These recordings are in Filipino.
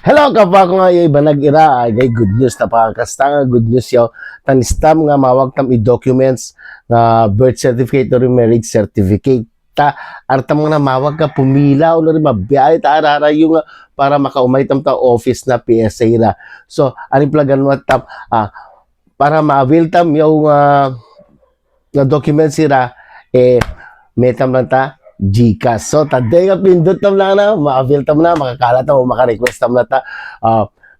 Hello kapwa ko nga yung banag ira ay good news na pakakasta nga good news yaw tanistam nga mawag tam i-documents nga birth certificate or marriage certificate ta artam nga na mawag ka pumila o rin mabiyay ta arara yung para makaumay tam ta office na PSA ra. So ani plagan mo tam para ma-avail tam yung nga documents sira metam lang ta GCash. So, taday nga pindot tam lang na, ma-avail tam na, makakala tam o maka-request tam na ta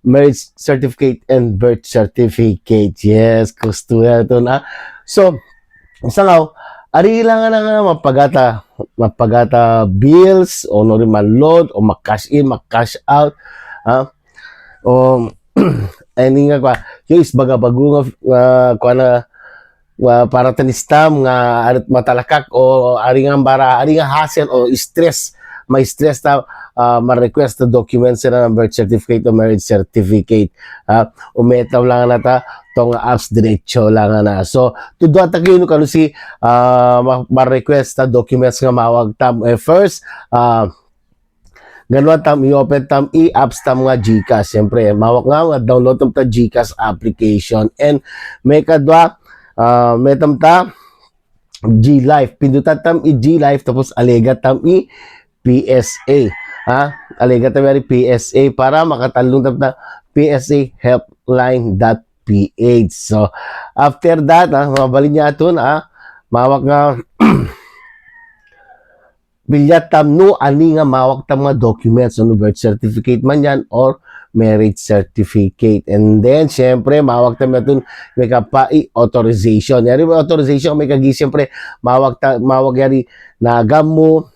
marriage certificate and birth certificate. Yes, gusto na ito na. So, sangaw, ari lang nga mapagata bills, o no rin man-load, o mag-cash in, mag-cash out, o, any nga kwa, yung isbaga-bago nga, na, para tanistam nga arit matalakak o aringang bara aringang hassle o stress may stress ta ma-request the documents na ng birth certificate o marriage certificate umetaw lang na ta tong apps diretso lang na so to do atak yun kano si ma-request ta documents nga mawag tam first ganun tam i-open tam i-apps tam nga GCash siyempre mawag nga download tam ta GCash application and may kadwa metam ta G-Life pindutan tam i-G-Life tapos alega tam i-PSA alega tam i PSA para makatalong tam ta PSA helpline.ph so after that mabalin niya aton mawak nga bilyat tam no ani nga mawak tam nga documents no birth certificate man yan or marriage certificate. And then, syempre, mawag tam natin may authorization. Yari may authorization, may kagi, syempre, mawag yari nagam mo,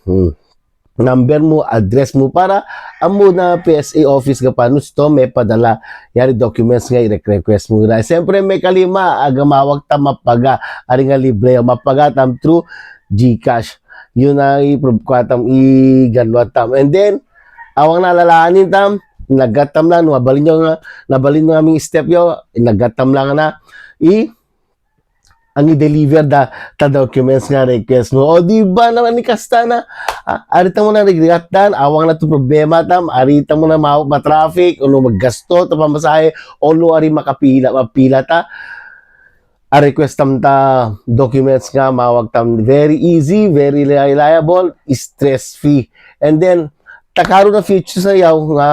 number mo, address mo, para amo na PSA office ka pa, nusto may padala, yari documents nga, i-request mo na. Syempre, may kalima, mawag tam mapaga, ari nga libre, mapaga tam through GCash. Yun na i-prove ko tam, i-ganwa tam. And then, awang nalalaanin tam, nagatam lang nabalin nga aming step yo nagatam lang na ang i-deliver ta documents nga request mo o di ba naman ni kasta na arita mo na regatan awang na to problema tam arita mo na ma-traffic o maggasto ta pamasahe o ari mapila ta request tam ta documents nga mawag tam very easy very reliable stress free and then takaro na future sa yaw nga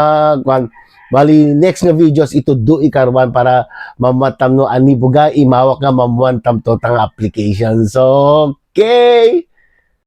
bali next nga videos ito do ikarwan para mamatam no ani buga imawak nga mamuan tam to tang application so okay